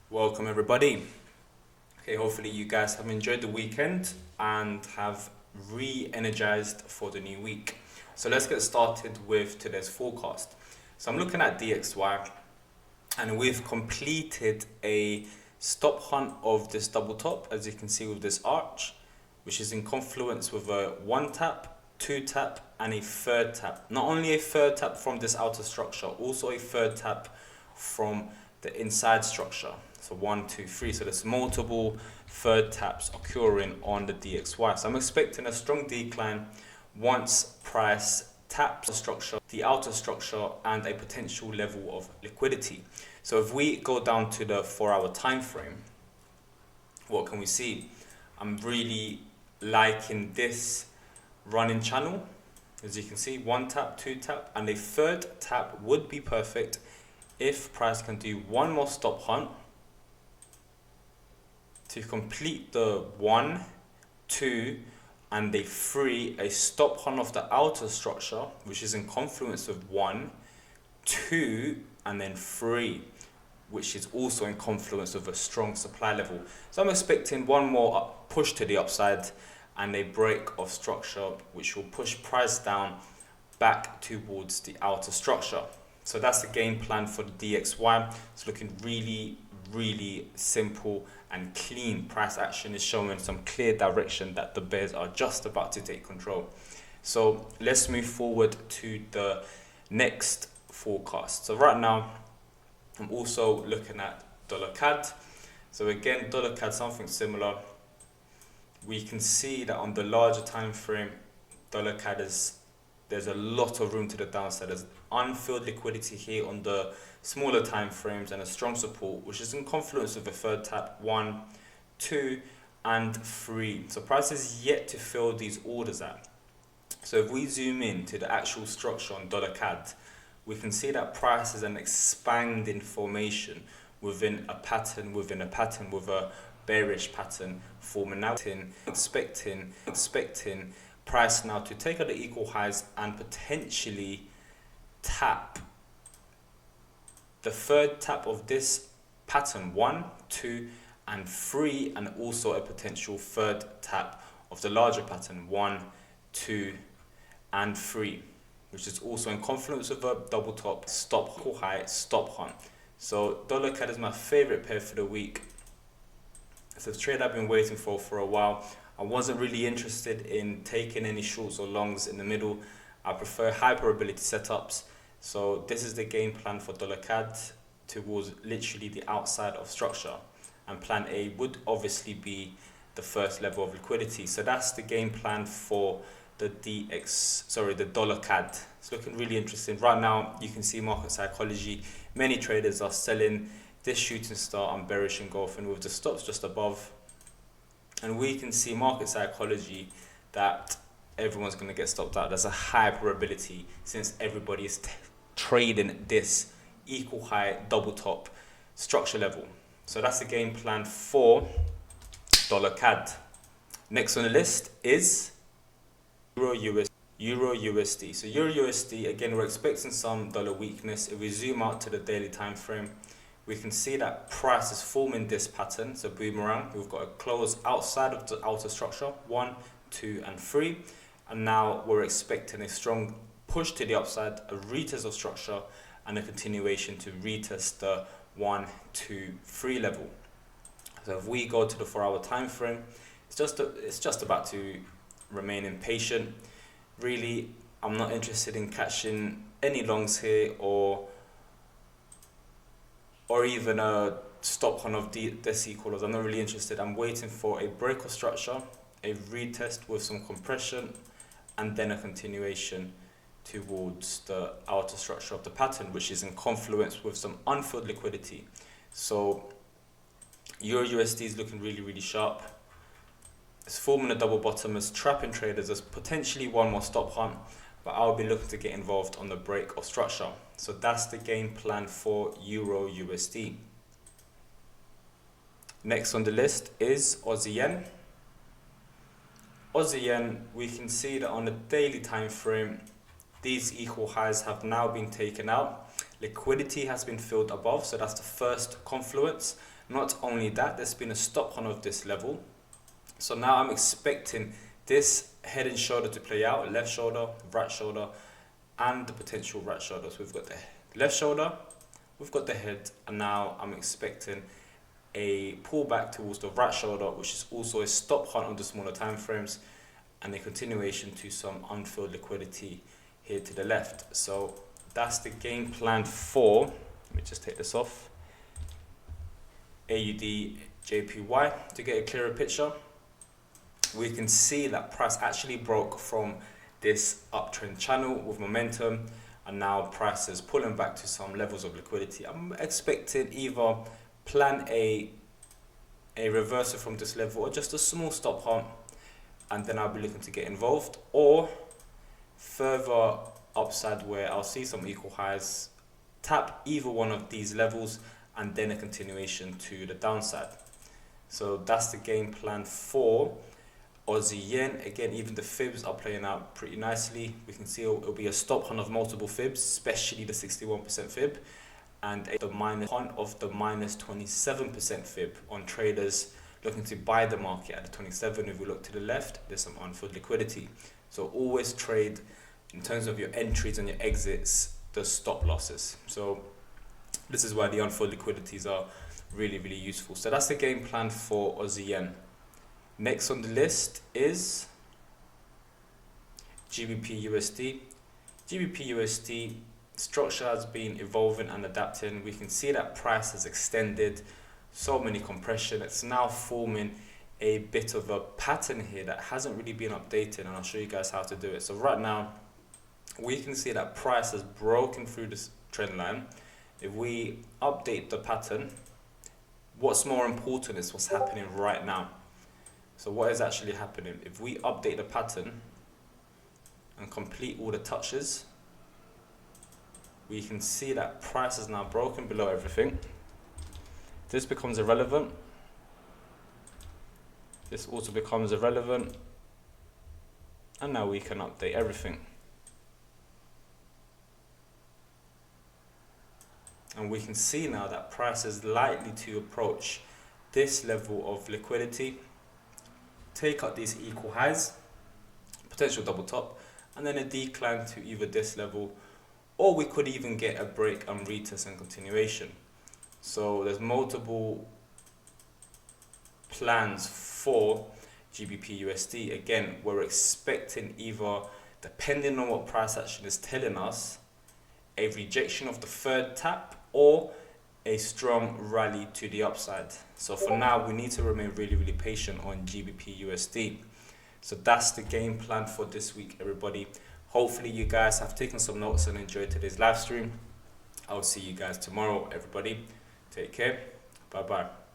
Welcome everybody. Okay, hopefully you guys have enjoyed the weekend and have re-energized for the new week. So let's get started with today's forecast. So I'm looking at DXY and we've completed a stop hunt of this double top, as you can see with this arch, which is in confluence with a 1 tap, 2 tap and a 3rd tap. Not only a 3rd tap from this outer structure, also a 3rd tap from the inside structure. So 1, 2, 3. So there's multiple 3rd taps occurring on the DXY. So I'm expecting a strong decline once price taps the structure, the outer structure, and a potential level of liquidity. So if we go down to the 4-hour time frame, what can we see? I'm really liking this running channel. As you can see, 1 tap, 2 tap, and a 3rd tap would be perfect if price can do one more stop hunt to complete the 1, 2, and a 3, a stop hunt of the outer structure, which is in confluence with 1, 2, and then 3, which is also in confluence with a strong supply level. So I'm expecting one more push to the upside and a break of structure, which will push price down back towards the outer structure. So that's the game plan for the DXY. It's looking really simple and clean. Price action is showing some clear direction that the bears are just about to take control. So let's move forward to the next forecast. So right now, I'm also looking at dollar CAD. So again, dollar CAD, something similar. We can see that on the larger time frame, dollar CAD there's a lot of room to the downside. There's unfilled liquidity here on the smaller time frames and a strong support, which is in confluence with the 3rd tap, 1, 2, and 3. So price is yet to fill these orders out. So if we zoom in to the actual structure on dollar CAD, we can see that price is an expanding formation within a pattern with a bearish pattern forming out. Expecting price now to take out the equal highs and potentially tap the 3rd tap of this pattern, 1, 2, and 3, and also a potential 3rd tap of the larger pattern, 1, 2, and 3, which is also in confluence with a double top, stop high, stop hunt. So dollar CAD is my favorite pair for the week. It's a trade I've been waiting for a while. I wasn't really interested in taking any shorts or longs in the middle. I prefer high probability setups. So this is the game plan for dollar CAD towards literally the outside of structure. And plan A would obviously be the first level of liquidity. So that's the game plan for the the dollar CAD. It's looking really interesting. Right now, you can see market psychology. Many traders are selling this shooting star and bearish engulfing with the stops just above. And we can see market psychology that everyone's going to get stopped out. There's a high probability since everybody is trading this equal high double top structure level. So that's the game plan for dollar CAD. Next on the list is Euro USD. So Euro USD, again, we're expecting some dollar weakness. If we zoom out to the daily time frame, we can see that price is forming this pattern. So boomerang, we've got a close outside of the outer structure, 1, 2, and 3. And now we're expecting a strong push to the upside, a retest of structure, and a continuation to retest the 1, 2, 3 level. So if we go to the 4-hour time frame, it's just about to remain impatient. Really, I'm not interested in catching any longs here or even a stop hunt of this equals. I'm not really interested. I'm waiting for a break of structure, a retest with some compression, and then a continuation towards the outer structure of the pattern, which is in confluence with some unfilled liquidity. So Euro USD is looking really sharp. It's forming a double bottom, it's trapping traders. There's potentially one more stop hunt, but I'll be looking to get involved on the break of structure. So that's the game plan for Euro USD. Next on the list is Aussie Yen. Aussie Yen, we can see that on the daily time frame, these equal highs have now been taken out. Liquidity has been filled above, so that's the first confluence. Not only that, there's been a stop on of this level. So now I'm expecting this head and shoulder to play out, left shoulder, right shoulder, and the potential right shoulder. So we've got the left shoulder, we've got the head, and now I'm expecting a pullback towards the right shoulder, which is also a stop hunt on the smaller time frames, and a continuation to some unfilled liquidity here to the left. So that's the game plan for, let me just take this off, AUD JPY. To get a clearer picture, we can see that price actually broke from this uptrend channel with momentum, and now price is pulling back to some levels of liquidity. I'm expecting either plan a reversal from this level or just a small stop hunt, and then I'll be looking to get involved, or further upside where I'll see some equal highs, tap either one of these levels, and then a continuation to the downside. So that's the game plan for Aussie yen. Again, even the fibs are playing out pretty nicely. We can see it'll be a stop hunt of multiple fibs, especially the 61% fib, and the minus hunt of the minus 27% fib on traders looking to buy the market at the 27. If we look to the left, there's some unfilled liquidity. So always trade, in terms of your entries and your exits, the stop losses. So this is why the unfilled liquidities are really, really useful. So that's the game plan for Aussie yen. Next on the list is GBP USD. GBP USD structure has been evolving and adapting. We can see that price has extended, so many compression. It's now forming a bit of a pattern here that hasn't really been updated, and I'll show you guys how to do it. So right now we can see that price has broken through this trend line. If we update the pattern, what's more important is what's happening right now. So what is actually happening? If we update the pattern and complete all the touches, we can see that price is now broken below everything. This becomes irrelevant. This also becomes irrelevant. And now we can update everything. And we can see now that price is likely to approach this level of liquidity, take out these equal highs, potential double top, and then a decline to either this level, or we could even get a break and retest and continuation. So there's multiple plans for GBP USD. Again, we're expecting either, depending on what price action is telling us, a rejection of the third tap or a strong rally to the upside. So for now, we need to remain really, really patient on GBP USD. So that's the game plan for this week, everybody. Hopefully you guys have taken some notes and enjoyed today's live stream. I'll see you guys tomorrow, everybody. Take care. Bye-bye.